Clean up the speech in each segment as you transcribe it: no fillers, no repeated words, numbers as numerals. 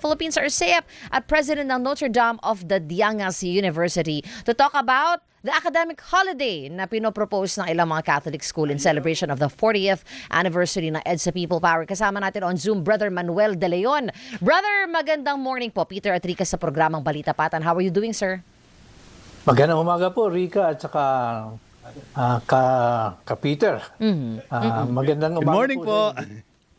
Philippines RCEP at President ng Notre Dame of the Diangas University to talk about the academic holiday na pinopropose ng ilang mga Catholic school in celebration of the 40th anniversary ng EDSA People Power. Kasama natin on Zoom, Brother Manuel De Leon. Brother, magandang morning po. Peter Atrica sa programang Balita Patan. How are you doing, sir? Magandang umaga po, Rica, at saka ka-Peter. Magandang umaga. Good morning po.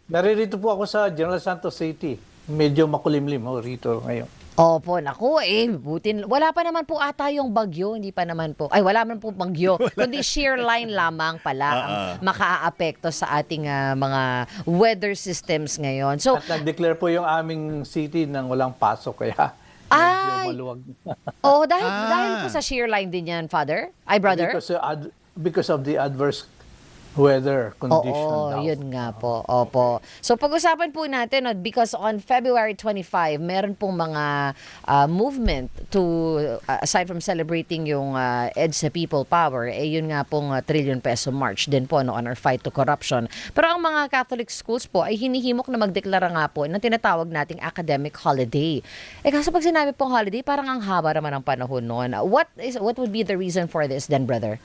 Naririto po ako sa General Santos City. Medyo makulimlim rito ngayon. Opo, naku, butin. Wala pa naman po ata yung bagyo, hindi pa naman po. Ay, wala man po bagyo, kundi shear line lamang pala ang makaaapekto sa ating mga weather systems ngayon. So, At nag-declare po yung aming city ng walang pasok, kaya medyo maluwag. dahil po sa shear line din yan, Father? Ay, Brother? Because of the adverse weather condition. Oo, yun nga po. Opo. So pag-usapan po natin, because on February 25, meron pong mga movement to, aside from celebrating yung EDSA People Power, yun nga pong trillion peso march din po on our fight to corruption. Pero ang mga Catholic schools po ay hinihimok na magdeklara nga po ng tinatawag nating academic holiday. Kaso pag sinabi pong holiday, parang ang haba naman ang panahon noon. What would be the reason for this then, Brother?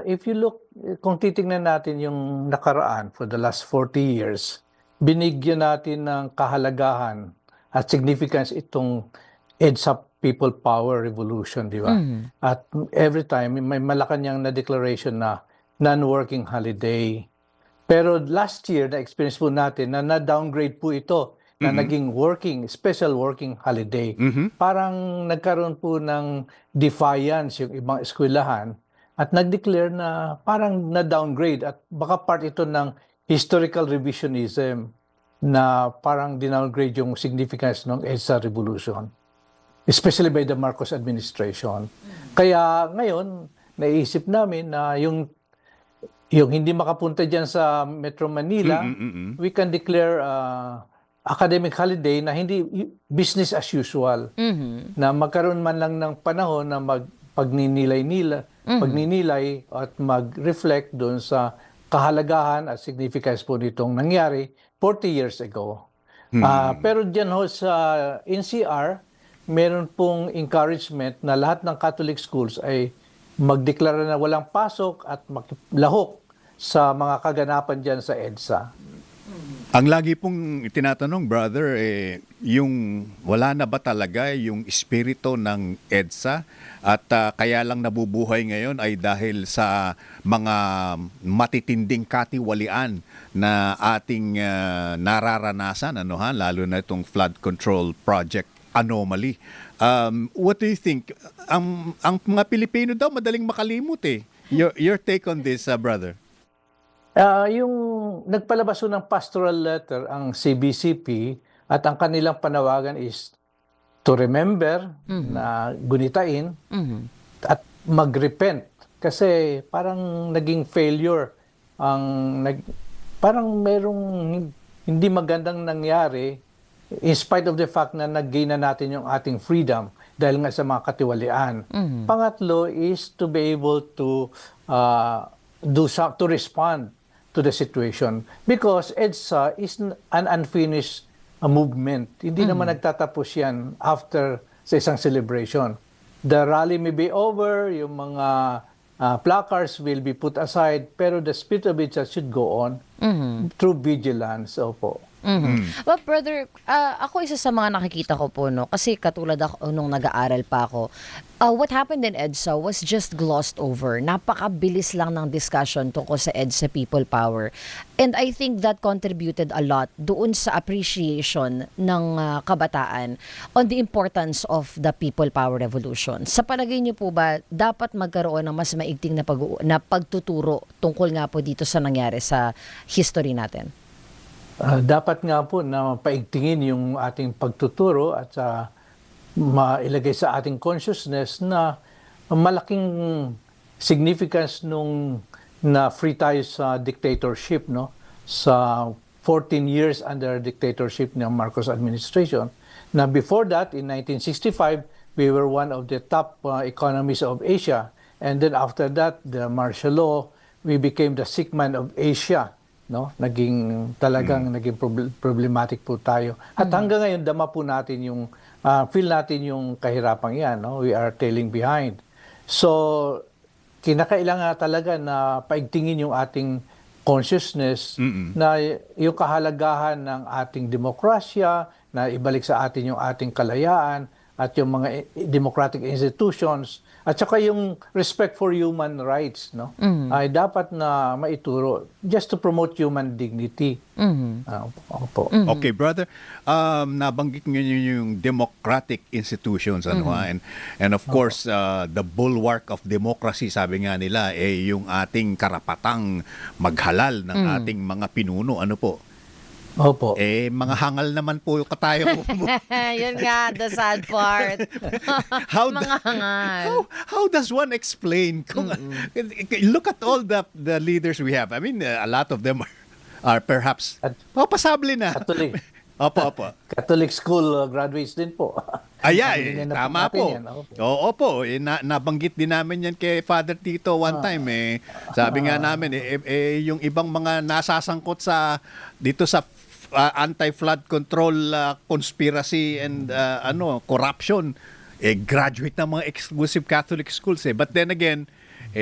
If you look, kung titingnan natin yung nakaraan for the last 40 years, binigyan natin ng kahalagahan at significance itong EDSA People Power Revolution, di ba? At every time, may Malacanang na declaration na non-working holiday. Pero last year, na-experience po natin na na-downgrade po ito na naging special working holiday. Parang nagkaroon po ng defiance yung ibang eskwelahan at nag-declare na parang na-downgrade at baka part ito ng historical revisionism na parang dinowngrade yung significance ng EDSA Revolution, especially by the Marcos administration. Kaya ngayon, naisip namin na yung hindi makapunta dyan sa Metro Manila, we can declare academic holiday na hindi business as usual, na magkaroon man lang ng panahon na pagninilay at mag-reflect doon sa kahalagahan at significance po nitong nangyari 40 years ago. Pero dyan ho sa NCR, meron pong encouragement na lahat ng Catholic schools ay magdeklara na walang pasok at maglahok sa mga kaganapan dyan sa EDSA. Ang lagi pong tinatanong, brother, yung wala na ba talaga yung espiritu ng EDSA at kaya lang nabubuhay ngayon ay dahil sa mga matitinding katiwalian na ating nararanasan, lalo na itong flood control project anomaly. What do you think? Ang mga Pilipino daw madaling makalimot eh. Your take on this, brother? Yung nagpalabas ng pastoral letter ang CBCP at ang kanilang panawagan is to remember na gunitain at mag-repent kasi parang naging failure parang merong hindi magandang nangyari in spite of the fact na nag-gain na natin yung ating freedom dahil nga sa mga katiwalian. Pangatlo is to be able to to respond to the situation because EDSA is an unfinished movement. Hindi naman nagtatapos yan after sa isang celebration. The rally may be over, yung mga placards will be put aside, pero the spirit of EDSA should go on through vigilance. Opo. Well, brother, ako isa sa mga nakikita ko po, kasi katulad ako nung nag-aaral pa ako, what happened in EDSA was just glossed over. Napakabilis lang ng discussion tungkol sa EDSA People Power. And I think that contributed a lot doon sa appreciation ng kabataan on the importance of the People Power Revolution. Sa palagay niyo po ba, dapat magkaroon ng mas maigting na pagtuturo tungkol nga po dito sa nangyari sa history natin? Dapat nga po na paigtingin yung ating pagtuturo at mailagay sa ating consciousness na malaking significance nung na free tayo sa dictatorship, sa 14 years under dictatorship ng Marcos administration. Na before that, in 1965, we were one of the top economies of Asia. And then after that, the martial law, we became the sick man of Asia. no? Naging problematic po tayo. At hanggang ngayon dama po natin yung feel natin yung kahirapang 'yan, no? We are tailing behind. So kinakailangan talaga na paigtingin yung ating consciousness na yung kahalagahan ng ating demokrasya, na ibalik sa atin yung ating kalayaan at yung mga democratic institutions at saka yung respect for human rights, no? Ay dapat na maituro just to promote human dignity. Opo. Okay, brother. Nabanggit niyo yung democratic institutions and of course the bulwark of democracy, sabi nga nila yung ating karapatang maghalal ng ating mga pinuno. Ano po? Opo. Mga hangal naman po yung katayo po. Yun nga, the sad part. Mga hangal. How does one explain? Look at all the leaders we have. I mean, a lot of them are perhaps pasable na. Catholic. Opo. Catholic school graduates din po. Tama po. Oo po. Nabanggit din namin yan kay Father Tito one time. Sabi nga namin, yung ibang mga nasasangkot dito sa anti-flood control conspiracy and corruption, graduate ng mga exclusive Catholic schools. But then again,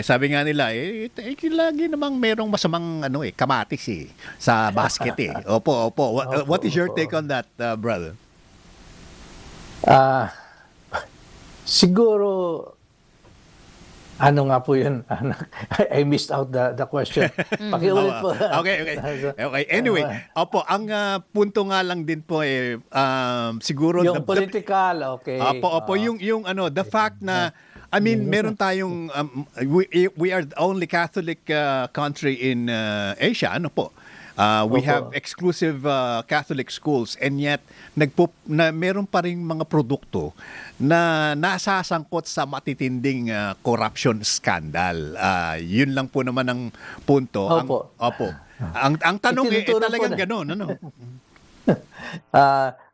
sabi nga nila, lagi namang merong masamang kamatis sa basket. Opo. What is your take on that, brother? Siguro, ano nga po yun? I missed out the question. Pakiulit po. Okay. Anyway, opo, ang punto nga lang din po siguro yung political, okay. Opo, yung the fact na meron tayong we are the only Catholic country in Asia, we have exclusive Catholic schools and yet meron pa ring mga produkto na nasasangkot sa matitinding corruption scandal. Yun lang po naman ang punto. Opo. Ang tanong talagang gano'n, ano?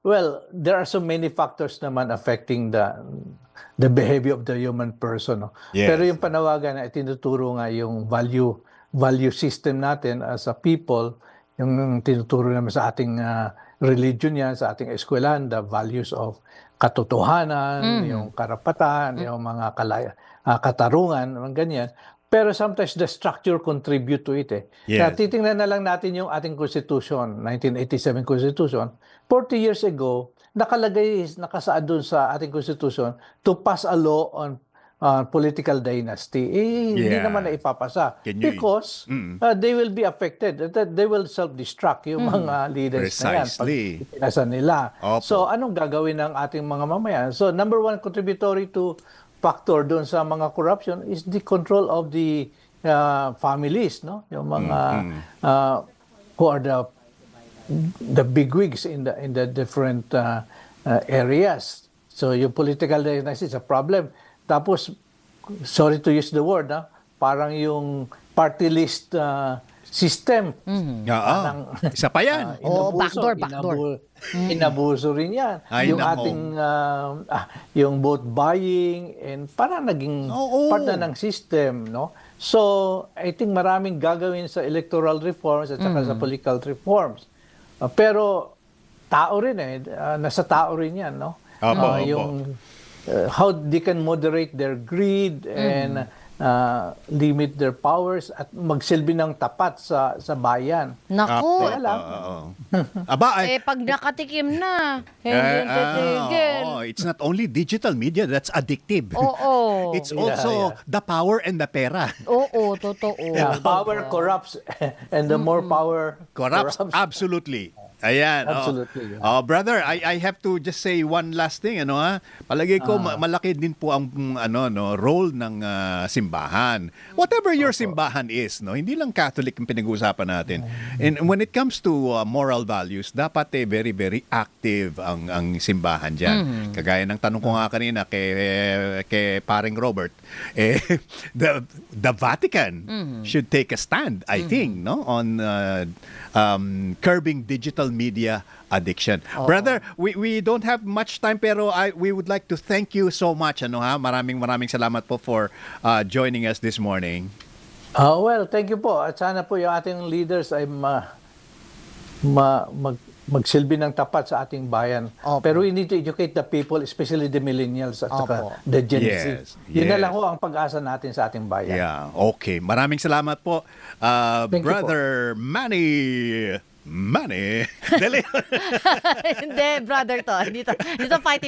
Well, there are so many factors naman affecting the behavior of the human person. No? Yes. Pero yung panawagan na itinuturo nga yung value system natin as a people, yung tinuturo naman sa ating religion yan, sa ating eskwelahan, the values of katotohanan, yung karapatan, yung mga katarungan, mga ganyan. Pero sometimes the structure contribute to it. Yes. Kaya titingnan na lang natin yung ating Constitution, 1987 Constitution. 40 years ago, nakasaad dun sa ating Constitution to pass a law on political dynasty. Hindi naman na ipapasa. Because they will be affected. They will self-destruct yung mga leaders na yan. Precisely. Pag pinasa nila. Opo. So, anong gagawin ng ating mga mamayan? So, number one contributory to factor doon sa mga corruption is the control of the families, no? Yung mga who are the bigwigs in the different areas. So, yung political dynasty is a problem. Tapos, sorry to use the word, parang yung party list system. Isa pa yan. Backdoor. Inabuso rin yan. Yung ating, yung vote buying, and parang naging part na ng system, no? So, I think maraming gagawin sa electoral reforms at saka sa political reforms. Pero, tao rin nasa tao rin yan, no? Yung how they can moderate their greed and limit their powers at magsilbi ng tapat sa bayan. Naku. Pag nakatikim na, hindi titigil. it's not only digital media that's addictive. Oo. It's also the power and the pera. Oo, totoo. Yeah, power corrupts and the more power Corrupts. Absolutely. Ayan. Absolutely. Brother, I have to just say one last thing, Palagay ko malaki din po ang role ng simbahan. Whatever your simbahan is, hindi lang Catholic ang pinag-uusapan natin. And when it comes to moral values, dapat very very active ang simbahan diyan. Kagaya ng tanong ko nga kanina kay paring Robert, the Vatican should take a stand, I think, on curbing digital media addiction. Brother, we don't have much time pero we would like to thank you so much. Maraming salamat po for joining us this morning. Well, thank you po. At sana po yung ating leaders ay magsilbi ng tapat sa ating bayan. Opo. Pero we need to educate the people, especially the millennials at Opo. saka the Gen Z. Yes, Yun na yes. lang ho ang pag-asa natin sa ating bayan. Yeah, okay. Maraming salamat po, Thank you po. Brother Manny. Dali. Hindi, brother to. Dito fighting